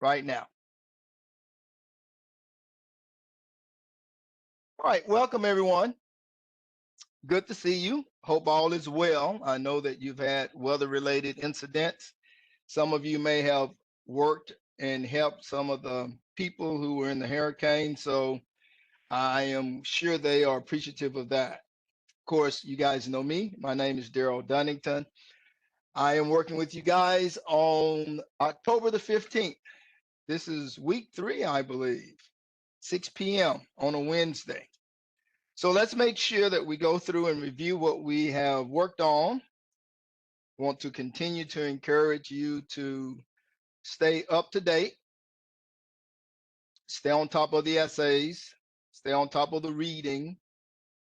right now. All right, welcome everyone. Good to see you. Hope all is well. I know that you've had weather-related incidents. Some of you may have worked and helped some of the people who were in the hurricane, so I am sure they are appreciative of that. Of course, you guys know me. My name is Daryl Dunnington. I am working with you guys on October the 15th. This is week 3, I believe, 6 p.m. on a Wednesday. So let's make sure that we go through and review what we have worked on. I want to continue to encourage you to stay up to date, stay on top of the essays, stay on top of the reading,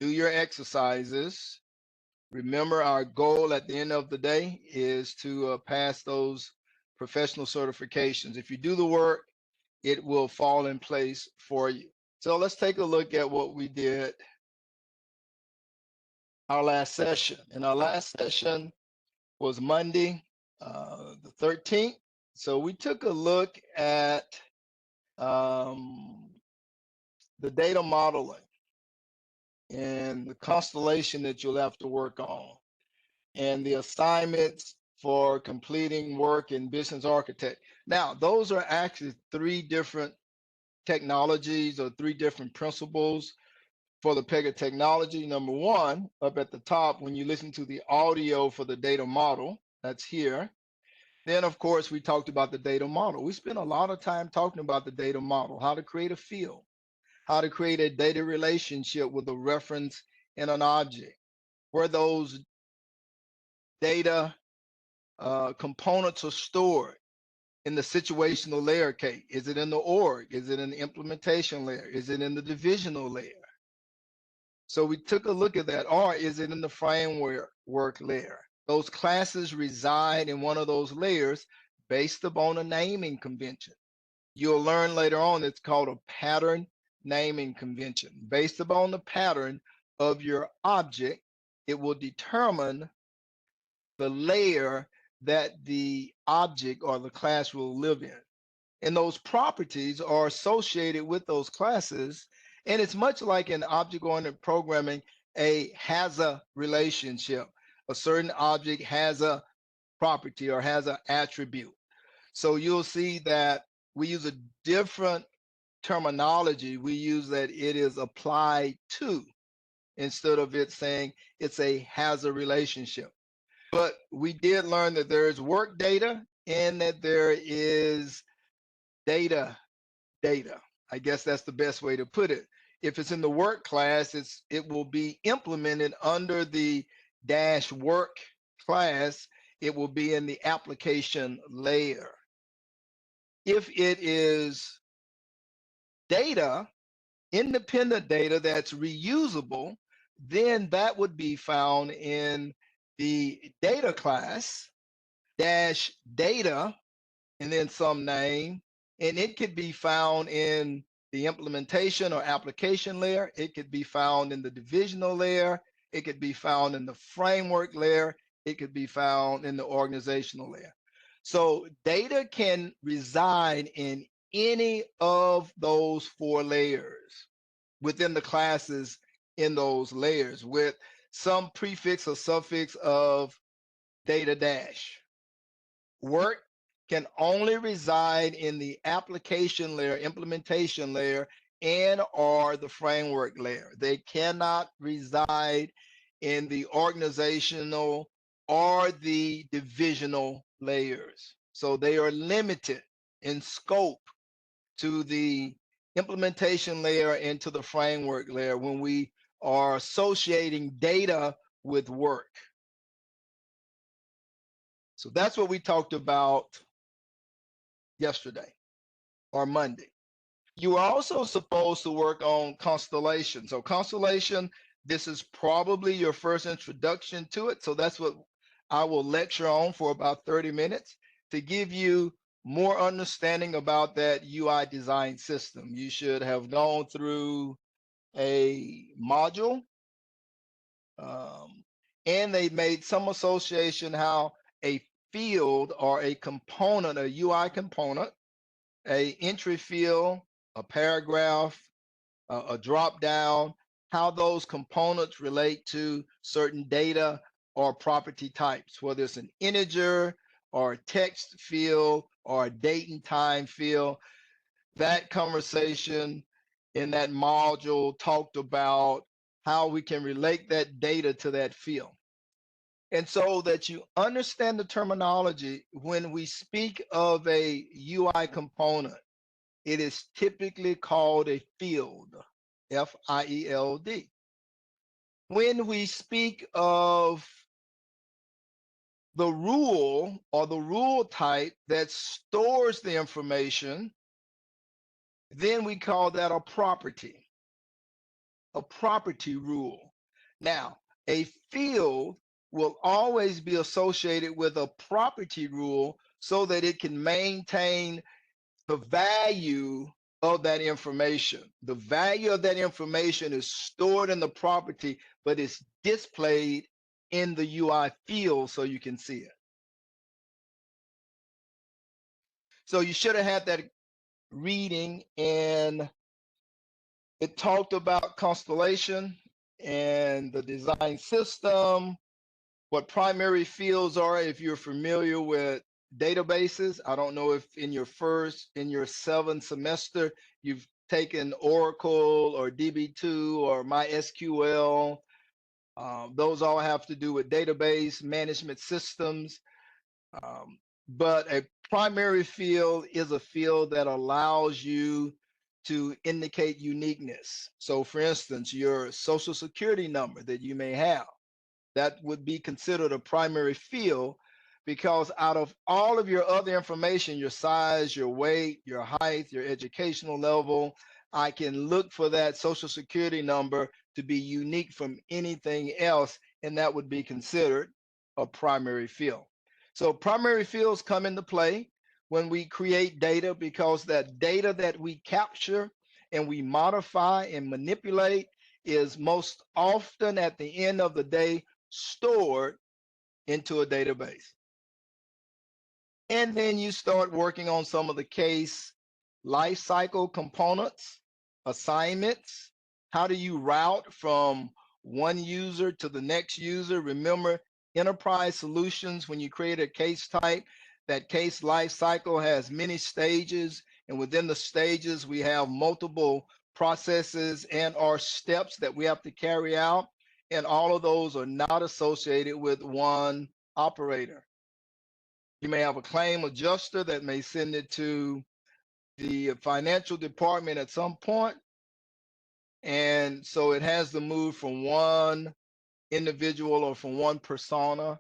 do your exercises. Remember, our goal at the end of the day is to pass those professional certifications. If you do the work, it will fall in place for you. So let's take a look at what we did our last session. And our last session was Monday, the 13th. So we took a look at the data modeling and the constellation that you'll have to work on, and the assignments for completing work in business architect. Now, those are actually 3 different technologies or 3 different principles for the PEGA technology. Number 1, up at the top, when you listen to the audio for the data model, that's here. Then, of course, we talked about the data model. We spent a lot of time talking about the data model, how to create a field, how to create a data relationship with a reference and an object, where those data components are stored in the situational layer cake. Is it in the org? Is it in the implementation layer? Is it in the divisional layer? So we took a look at that. Or is it in the framework layer? Those classes reside in one of those layers based upon a naming convention. You'll learn later on it's called a pattern naming convention. Based upon the pattern of your object, it will determine the layer that the object or the class will live in. And those properties are associated with those classes. And it's much like in object-oriented programming, has a relationship. A certain object has a property or has an attribute. So you'll see that we use a different terminology. We use that it is applied to, instead of it saying it's has a relationship. But we did learn that there is work data and that there is data. I guess that's the best way to put it. If it's in the work class, it will be implemented under the -work class. It will be in the application layer. If it is data, independent data that's reusable, then that would be found in the data class, -data, and then some name. And it could be found in the implementation or application layer. It could be found in the divisional layer. It could be found in the framework layer. It could be found in the organizational layer. So data can reside in any of those 4 layers within the classes in those layers with some prefix or suffix of data dash. Work can only reside in the application layer, implementation layer, and or the framework layer. They cannot reside in the organizational or the divisional layers. So they are limited in scope to the implementation layer and to the framework layer when we are associating data with work. So that's what we talked about yesterday or Monday. You are also supposed to work on Constellation. So Constellation, this is probably your first introduction to it. So that's what I will lecture on for about 30 minutes to give you more understanding about that UI design system. You should have gone through a module, and they made some association how a field or a component, a UI component, a entry field, a paragraph, a drop down, how those components relate to certain data or property types, whether it's an integer or a text field or a date and time field. That conversation in that module talked about how we can relate that data to that field. And so that you understand the terminology, when we speak of a UI component, it is typically called a field, F-I-E-L-D. When we speak of the rule or the rule type that stores the information, then we call that a property rule. Now, a field will always be associated with a property rule so that it can maintain the value of that information. The value of that information is stored in the property, but it's displayed in the UI field so you can see it. So you should have had that reading, and it talked about Constellation and the design system, what primary fields are if you're familiar with databases. I don't know if in your 7th semester, you've taken Oracle or DB2 or MySQL. Those all have to do with database management systems. But a primary field is a field that allows you to indicate uniqueness. So for instance, your social security number that you may have, that would be considered a primary field, because out of all of your other information, your size, your weight, your height, your educational level, I can look for that social security number to be unique from anything else, and that would be considered a primary field. So primary fields come into play when we create data, because that data that we capture and we modify and manipulate is most often at the end of the day stored into a database. And then you start working on some of the case lifecycle components, assignments. How do you route from one user to the next user? Remember, enterprise solutions, when you create a case type, that case lifecycle has many stages, and within the stages, we have multiple processes and or steps that we have to carry out, and all of those are not associated with one operator. You may have a claim adjuster that may send it to the financial department at some point, and so it has to move from one individual or from one persona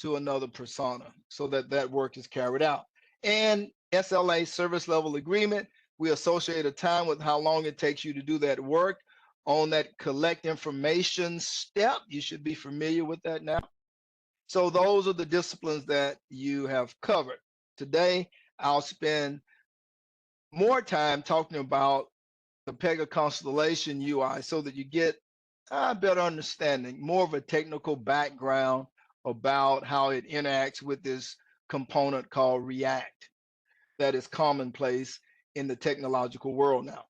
to another persona so that that work is carried out. And SLA, service level agreement, we associate a time with how long it takes you to do that work on that collect information step. You should be familiar with that now. So those are the disciplines that you have covered. Today, I'll spend more time talking about the PEGA Constellation UI so that you get a better understanding, more of a technical background about how it interacts with this component called React that is commonplace in the technological world now.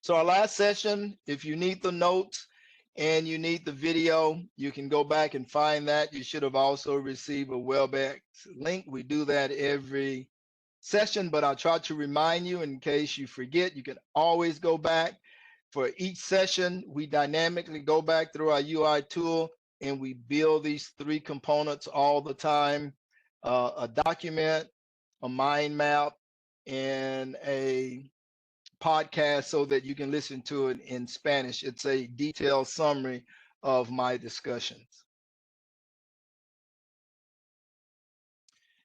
So our last session, if you need the notes and you need the video, you can go back and find that. You should have also received a WebEx link. We do that every session, but I'll try to remind you in case you forget. You can always go back. For each session, we dynamically go back through our UI tool and we build these 3 components all the time: a document, a mind map, and a podcast so that you can listen to it in Spanish. It's a detailed summary of my discussions.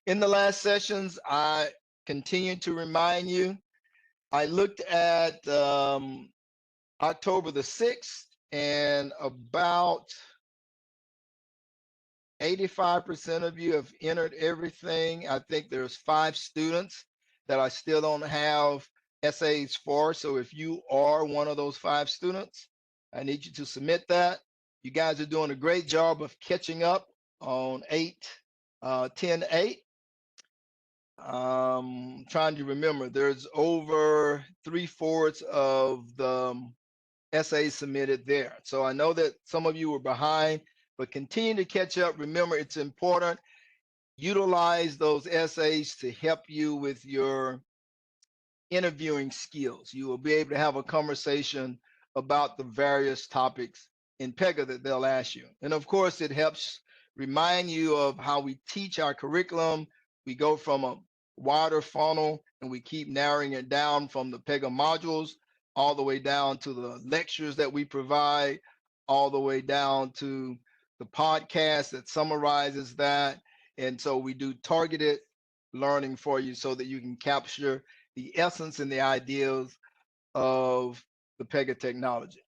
In the last sessions, I continue to remind you, I looked at October the 6th, and about 85% of you have entered everything. I think there's 5 students that I still don't have essays for. So if you are one of those 5 students, I need you to submit that. You guys are doing a great job of catching up on 8, 10, 8. Trying to remember, there's over 3/4 of the essays submitted there. So I know that some of you were behind, but continue to catch up. Remember, it's important. Utilize those essays to help you with your interviewing skills. You will be able to have a conversation about the various topics in PEGA that they'll ask you. And of course, it helps remind you of how we teach our curriculum. We go from a wider funnel and we keep narrowing it down from the PEGA modules all the way down to the lectures that we provide, all the way down to the podcast that summarizes that. And so we do targeted learning for you so that you can capture the essence and the ideas of the PEGA technology.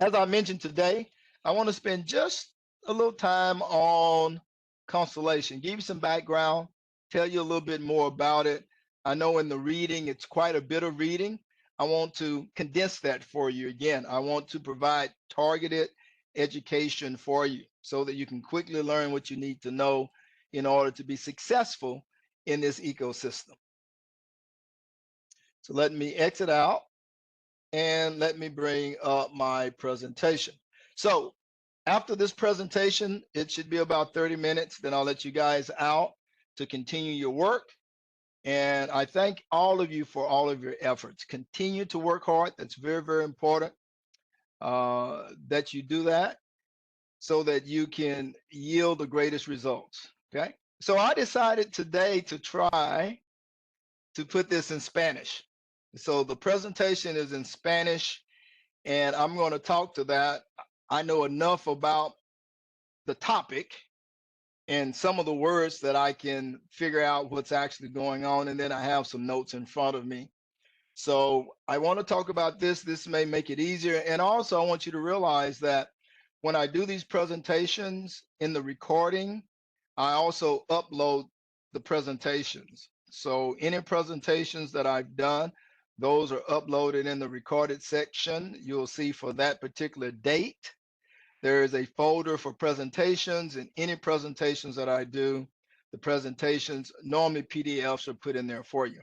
As I mentioned today, I want to spend just a little time on Constellation, give you some background, tell you a little bit more about it. I know in the reading, it's quite a bit of reading. I want to condense that for you. Again, I want to provide targeted education for you so that you can quickly learn what you need to know in order to be successful in this ecosystem. So let me exit out and let me bring up my presentation. So after this presentation, it should be about 30 minutes. Then I'll let you guys out to continue your work. And I thank all of you for all of your efforts. Continue to work hard. That's very, very important that you do that so that you can yield the greatest results. Okay. So I decided today to try to put this in Spanish. So the presentation is in Spanish, and I'm going to talk to that. I know enough about the topic and some of the words that I can figure out what's actually going on, and then I have some notes in front of me. So I want to talk about this. This may make it easier. And also I want you to realize that when I do these presentations in the recording, I also upload the presentations. So any presentations that I've done, those are uploaded in the recorded section. You'll see for that particular date. There is a folder for presentations, and any presentations that I do, the presentations, normally PDFs are put in there for you.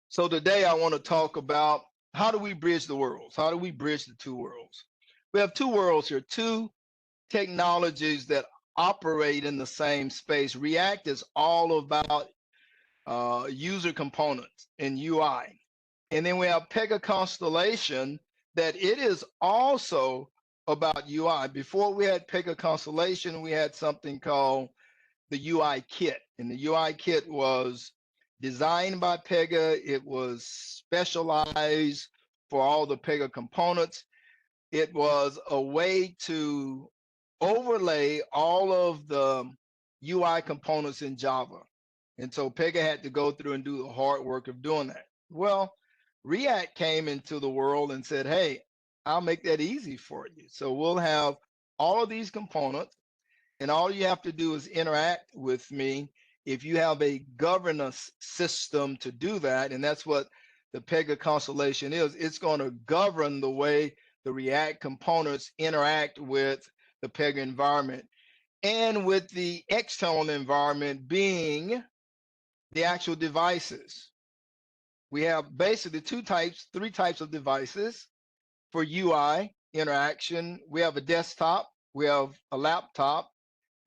So today I want to talk about how do we bridge the worlds? How do we bridge the two worlds? We have two worlds here, two technologies that operate in the same space. React is all about user components and UI. And then we have PEGA Constellation that it is also about UI. Before we had PEGA Constellation, we had something called the UI kit. And the UI kit was designed by PEGA. It was specialized for all the PEGA components. It was a way to overlay all of the UI components in Java. And so PEGA had to go through and do the hard work of doing that. Well, React came into the world and said, hey, I'll make that easy for you. So we'll have all of these components, and all you have to do is interact with me. If you have a governance system to do that, and that's what the PEGA Constellation is, it's going to govern the way the React components interact with the PEGA environment, and with the external environment being the actual devices. We have basically three types of devices for UI interaction. We have a desktop, we have a laptop,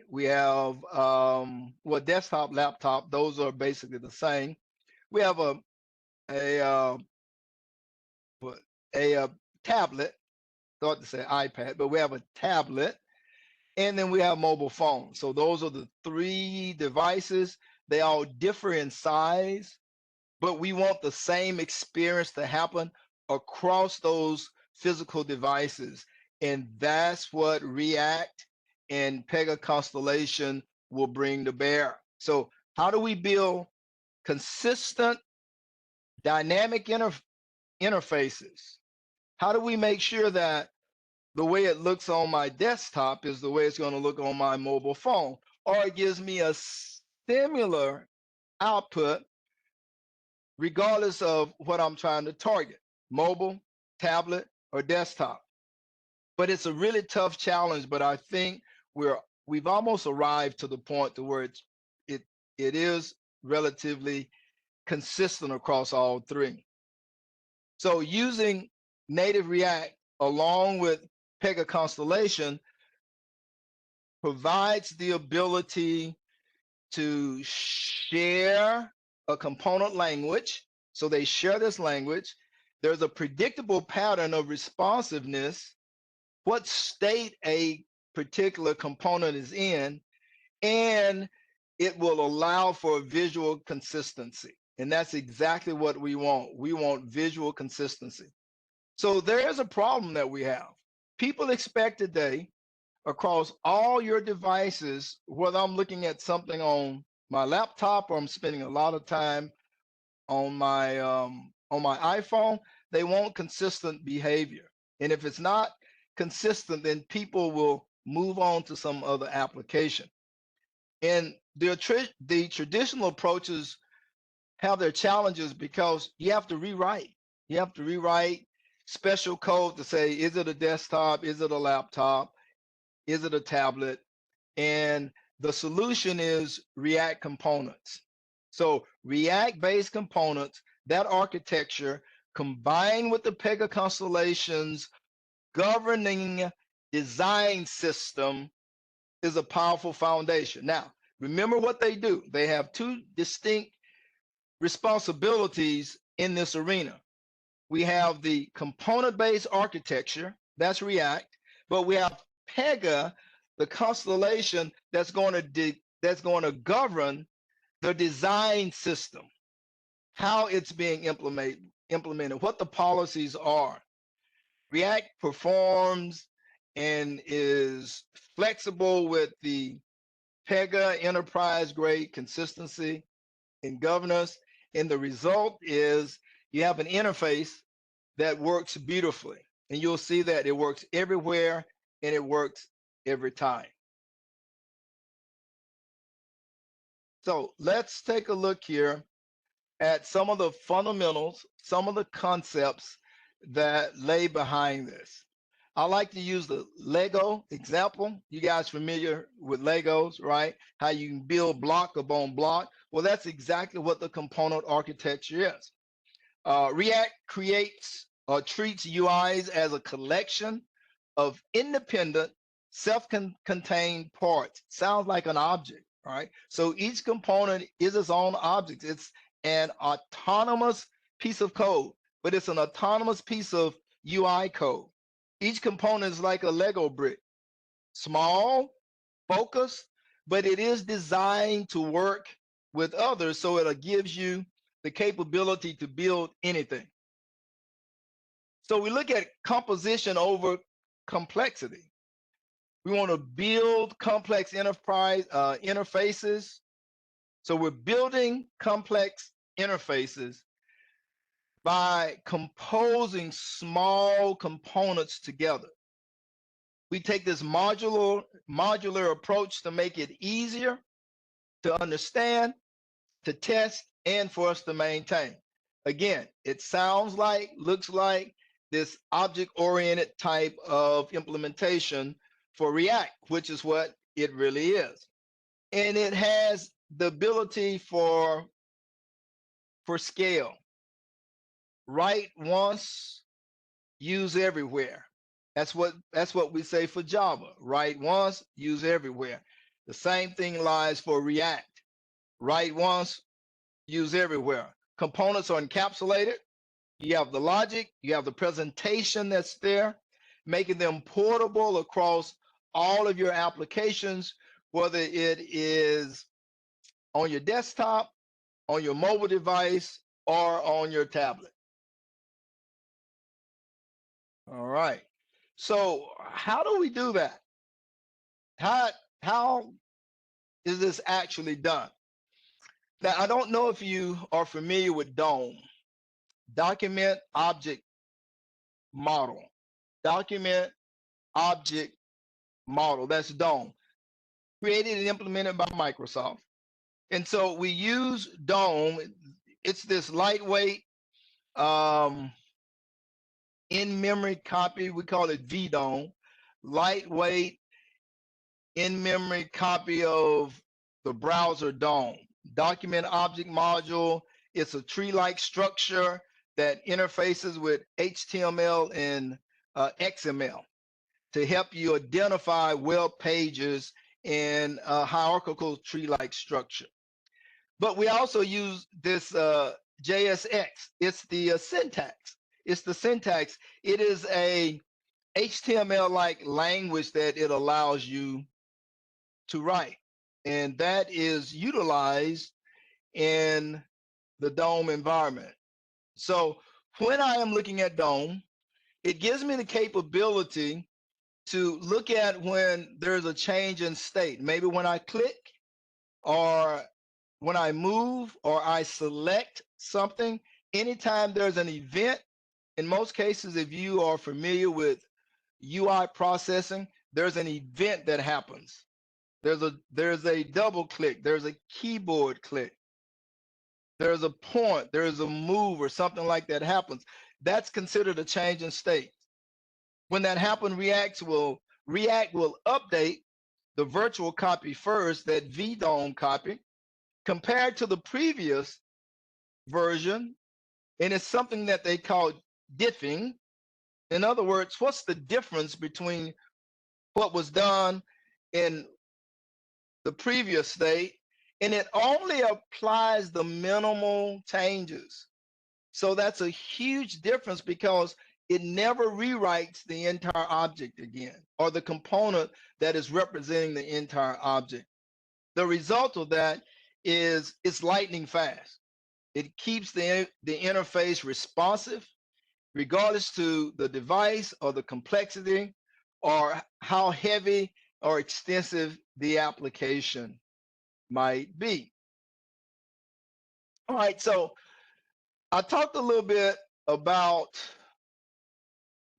we have well, desktop, laptop, those are basically the same. We have a tablet, thought to say iPad, but we have a tablet, and then we have mobile phones. So those are the three devices. They all differ in size, but we want the same experience to happen across those physical devices. And that's what React and PEGA Constellation will bring to bear. So how do we build consistent dynamic interfaces? How do we make sure that the way it looks on my desktop is the way it's going to look on my mobile phone, or it gives me a similar output regardless of what I'm trying to target, mobile, tablet, or desktop? But it's a really tough challenge, but I think we've almost arrived to the point to where it is relatively consistent across all three. So using native React along with PEGA Constellation provides the ability to share a component language. So they share this language. There's a predictable pattern of responsiveness, what state a particular component is in, and it will allow for visual consistency. And that's exactly what we want. We want visual consistency. So there's a problem that we have. People expect today across all your devices, whether I'm looking at something on my laptop or I'm spending a lot of time on my iPhone, they want consistent behavior. And if it's not consistent, then people will move on to some other application. And the traditional approaches have their challenges because you have to rewrite. You have to rewrite special code to say, is it a desktop? Is it a laptop? Is it a tablet? And the solution is React components. So React-based components, that architecture combined with the PEGA Constellation's governing design system is a powerful foundation. Now, remember what they do. They have two distinct responsibilities in this arena. We have the component-based architecture, that's React, but we have PEGA, the constellation that's going to govern the design system, how it's being implemented, what the policies are. React performs and is flexible with the PEGA enterprise-grade consistency and governance, and the result is you have an interface that works beautifully, and you'll see that it works everywhere and it works every time. So let's take a look here at some of the fundamentals, some of the concepts that lay behind this. I like to use the Lego example. You guys familiar with Legos, right? How you can build block upon block. Well, that's exactly what the component architecture is. React creates or treats UIs as a collection of independent, self-contained parts. Sounds like an object, right? So each component is its own object. It's an autonomous piece of code, but it's an autonomous piece of UI code. Each component is like a Lego brick, small, focused, but it is designed to work with others, so it gives you the capability to build anything. So we look at composition over complexity. We want to build complex interfaces. So we're building complex interfaces by composing small components together. We take this modular approach to make it easier to understand, to test, and for us to maintain. Again, it sounds like, looks like this object-oriented type of implementation for React, which is what it really is. And it has the ability for scale. Write once, use everywhere. That's what we say for Java. Write once, use everywhere. The same thing lies for React. Write once, use everywhere. Components are encapsulated. You have the logic, you have the presentation that's there, making them portable across all of your applications, whether it is on your desktop, on your mobile device, or on your tablet. All right. So how do we do that? How is this actually done? Now, I don't know if you are familiar with DOM, Document Object Model. Document Object Model, that's DOM. Created and implemented by Microsoft. And so we use DOM. It's this lightweight in-memory copy. We call it VDOM. Lightweight in-memory copy of the browser DOM. document object module. It's a tree-like structure that interfaces with HTML and XML to help you identify web pages in a hierarchical tree-like structure. But we also use this JSX. It's the syntax. It's the syntax. It is a HTML-like language that it allows you to write. And that is utilized in the DOM environment. So when I am looking at DOM, it gives me the capability to look at when there's a change in state. Maybe when I click, or when I move, or I select something. Anytime there's an event, in most cases, if you are familiar with UI processing, there's an event that happens. There's a double click, there's a keyboard click, there's a point, there's a move, or something like that happens. That's considered a change in state. When that happens, React will update the virtual copy first, that VDOM copy, compared to the previous version, and it's something that they call diffing. In other words, what's the difference between what was done in the previous state, and it only applies the minimal changes. So that's a huge difference because it never rewrites the entire object again, or the component that is representing the entire object. The result of that is it's lightning fast. It keeps the interface responsive, regardless to the device or the complexity or how heavy or extensive the application might be. All right, so I talked a little bit about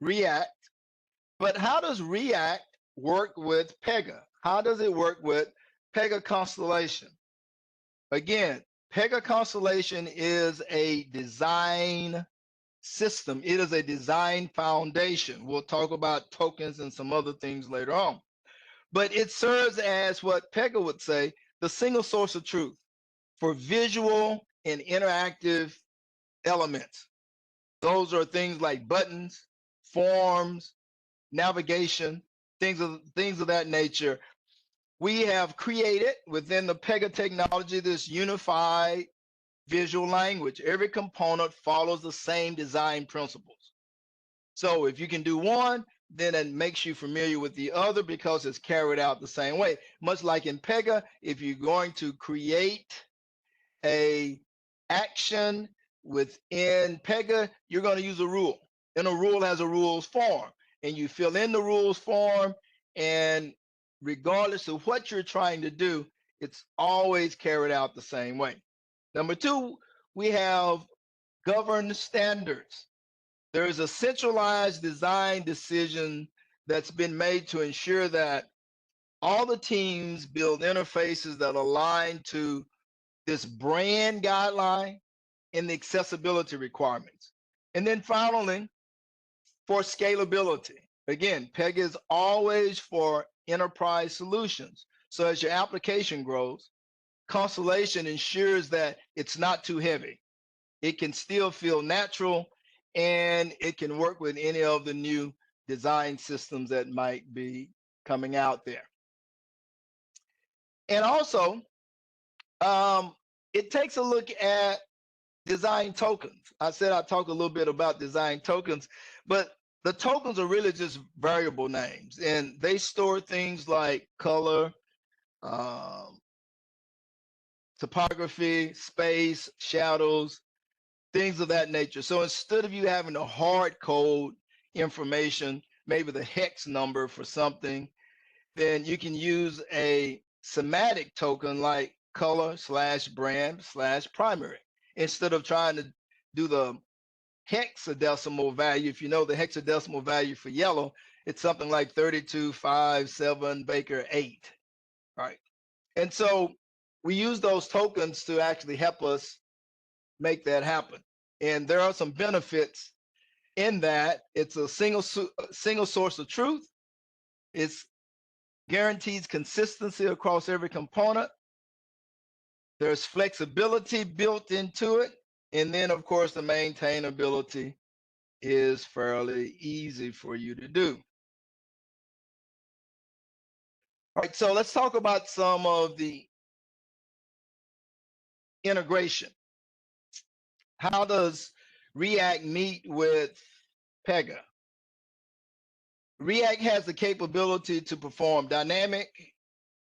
React, but how does React work with PEGA? How does it work with PEGA Constellation? Again, PEGA Constellation is a design system. It is a design foundation. We'll talk about tokens and some other things later on. But it serves as what PEGA would say, the single source of truth for visual and interactive elements. Those are things like buttons, forms, navigation, things of that nature. We have created within the PEGA technology this unified visual language. Every component follows the same design principles. So if you can do one, then it makes you familiar with the other because it's carried out the same way. Much like in PEGA, if you're going to create a action within PEGA, you're going to use a rule. And a rule has a rules form. And you fill in the rules form, and regardless of what you're trying to do, it's always carried out the same way. Number two, we have governed standards. There is a centralized design decision that's been made to ensure that all the teams build interfaces that align to this brand guideline and the accessibility requirements. And then finally, for scalability. Again, PEGA is always for enterprise solutions. So as your application grows, Constellation ensures that it's not too heavy. It can still feel natural, and it can work with any of the new design systems that might be coming out there. And also, it takes a look at design tokens. I said I'd talk a little bit about design tokens, but the tokens are really just variable names, and they store things like color, topography, space, shadows, things of that nature. So instead of you having to hard code information, maybe the hex number for something, then you can use a semantic token like color/brand/primary instead of trying to do the hexadecimal value. If you know the hexadecimal value for yellow, it's something like 3257 Baker 8, right? And so we use those tokens to actually help us make that happen. And there are some benefits in that. It's a single source of truth. It guarantees consistency across every component. There's flexibility built into it. And then, of course, the maintainability is fairly easy for you to do. All right, so let's talk about some of the integration. How does React meet with PEGA? React has the capability to perform dynamic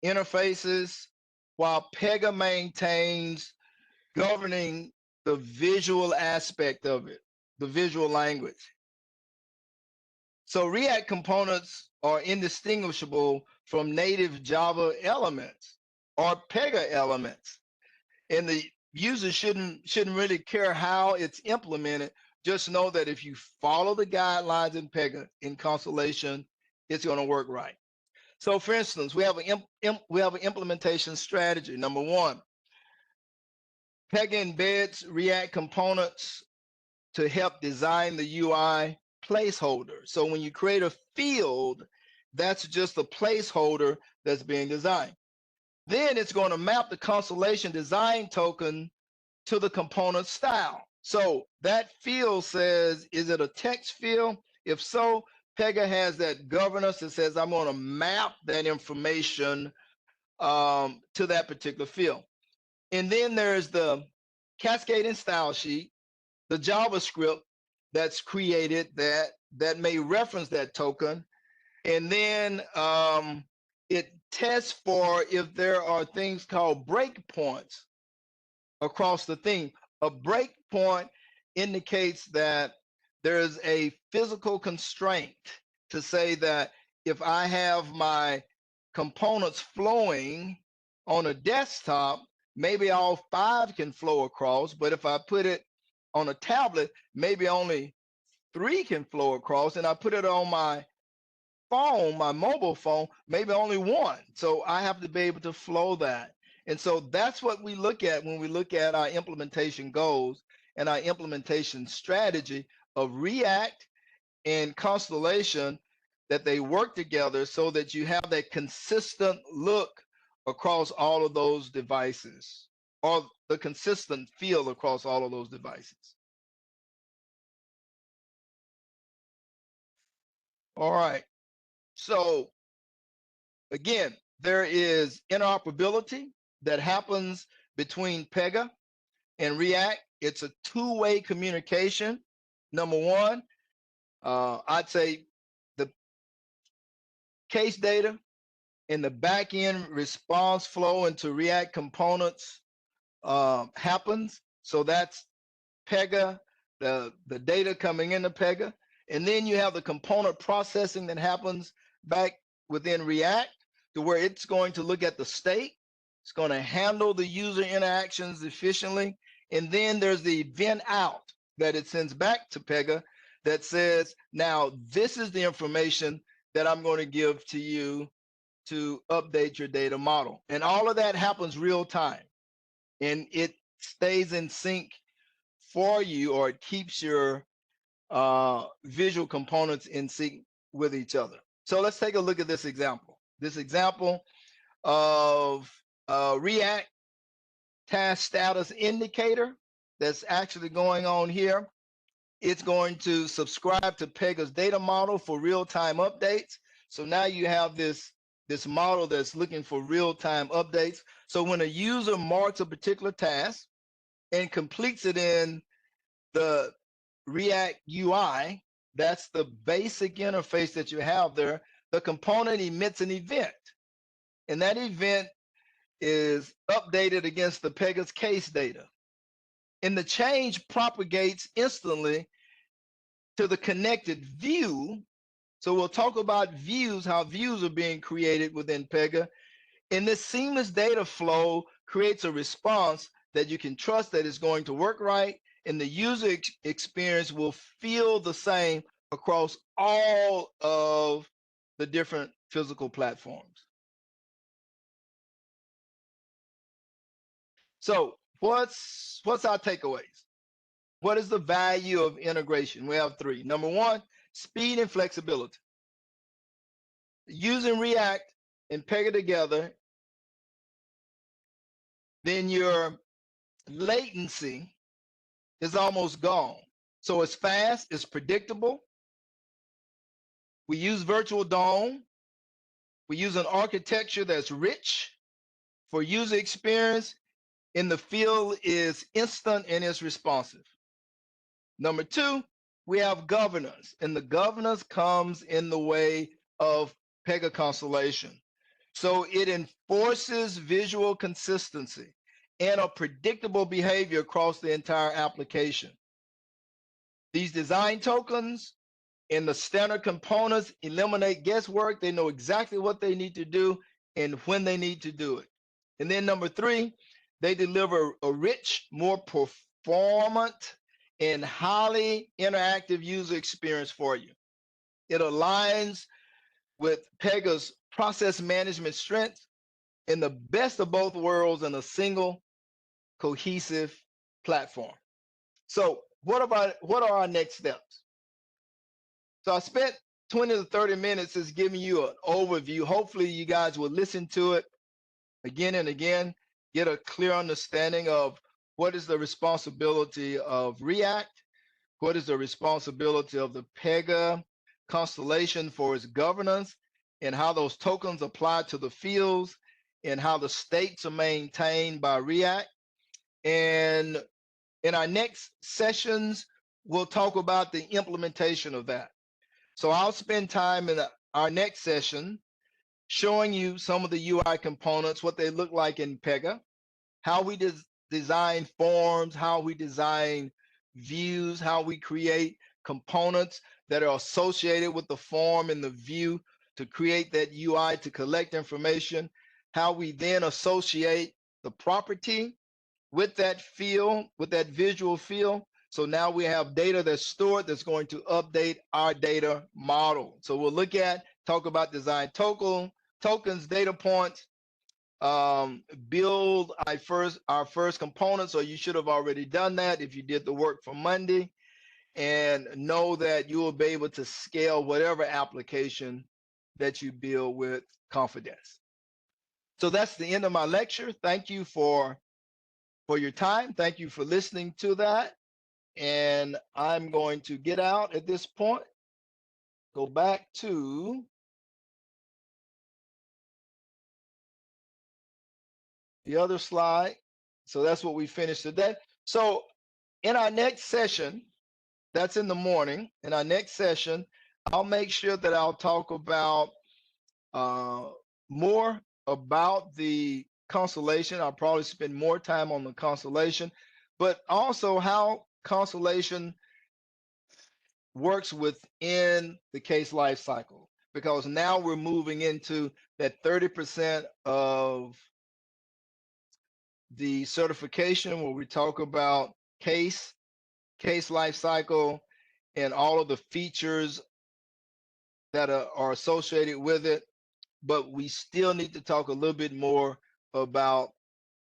interfaces while PEGA maintains governing the visual aspect of it, the visual language. So React components are indistinguishable from native Java elements or PEGA elements. And the user shouldn't really care how it's implemented. Just know that if you follow the guidelines in PEGA in Constellation, it's going to work right. So for instance, we have an implementation strategy. Number one, PEGA embeds React components to help design the UI placeholder. So when you create a field, that's just a placeholder that's being designed. Then it's going to map the Constellation design token to the component style. So that field says, is it a text field? If so, PEGA has that governance that says, I'm going to map that information to that particular field. And then there's the cascading style sheet, the JavaScript that's created that may reference that token. And then it tests for if there are things called breakpoints across the thing. A breakpoint indicates that there's a physical constraint to say that if I have my components flowing on a desktop, maybe all 5 can flow across, but if I put it on a tablet, maybe only 3 can flow across, and I put it on my phone, my mobile phone, maybe only 1. So I have to be able to flow that. And so that's what we look at when we look at our implementation goals and our implementation strategy of React and Constellation, that they work together so that you have that consistent look across all of those devices, or the consistent feel across all of those devices. All right. So again, there is interoperability that happens between PEGA and React. It's a two-way communication. Number one, I'd say the case data and the back-end response flow into React components happens. So that's PEGA, the data coming into PEGA. And then you have the component processing that happens back within React, to where it's going to look at the state. It's going to handle the user interactions efficiently. And then there's the event out that it sends back to PEGA that says, now this is the information that I'm going to give to you to update your data model. And all of that happens real time. And it stays in sync for you, or it keeps your visual components in sync with each other. So let's take a look at this example. This example of React task status indicator that's actually going on here. It's going to subscribe to PEGA's data model for real-time updates. So now you have this model that's looking for real-time updates. So when a user marks a particular task and completes it in the React UI, that's the basic interface that you have there, the component emits an event. And that event is updated against the PEGA's case data. And the change propagates instantly to the connected view. So we'll talk about views, how views are being created within PEGA. And this seamless data flow creates a response that you can trust that is going to work right, and the user experience will feel the same across all of the different physical platforms. So what's our takeaways? What is the value of integration? We have 3. Number 1, speed and flexibility. Using React and PEGA together then your latency is almost gone. So it's fast, it's predictable. We use virtual DOM. We use an architecture that's rich for user experience, and the field is instant and is responsive. Number two, we have governance, and the governance comes in the way of PEGA Constellation. So it enforces visual consistency and a predictable behavior across the entire application. These design tokens and the standard components eliminate guesswork. They know exactly what they need to do and when they need to do it. And then number three, they deliver a rich, more performant, and highly interactive user experience for you. It aligns with PEGA's process management strengths and the best of both worlds in a single cohesive platform. So what are our next steps? So I spent 20 to 30 minutes just giving you an overview. Hopefully you guys will listen to it again and again, get a clear understanding of what is the responsibility of React, what is the responsibility of the PEGA Constellation for its governance, and how those tokens apply to the fields, and how the states are maintained by React. And in our next sessions, we'll talk about the implementation of that. So I'll spend time in our next session showing you some of the UI components, what they look like in PEGA, how we design forms, how we design views, how we create components that are associated with the form and the view to create that UI to collect information, how we then associate the property with that field, with that visual field. So now we have data that's stored that's going to update our data model. So we'll talk about design tokens, data points, build our first component. So you should have already done that if you did the work for Monday, and know that you will be able to scale whatever application that you build with confidence. So that's the end of my lecture. Thank you for your time. Thank you for listening to that. And I'm going to get out at this point, go back to the other slide. So that's what we finished today. So in our next session, that's in the morning, in our next session, I'll make sure that I'll talk about more about the constellation. I'll probably spend more time on the constellation, but also how Constellation works within the case life cycle, because now we're moving into that 30% of the certification where we talk about case life cycle and all of the features that are associated with it. But we still need to talk a little bit more about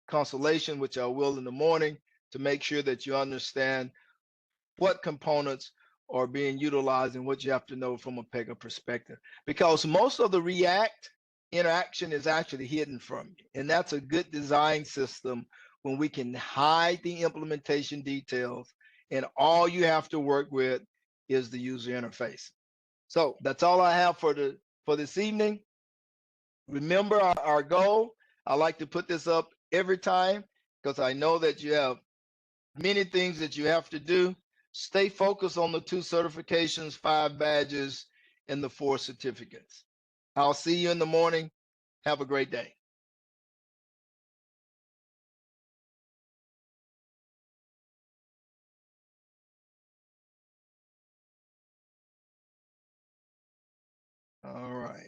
Constellation, which I will in the morning, to make sure that you understand what components are being utilized and what you have to know from a PEGA perspective. Because most of the React interaction is actually hidden from you. And that's a good design system when we can hide the implementation details and all you have to work with is the user interface. So that's all I have for this evening. Remember our goal. I like to put this up every time because I know that you have many things that you have to do. Stay focused on the 2 certifications, 5 badges, and the 4 certificates. I'll see you in the morning. Have a great day. All right.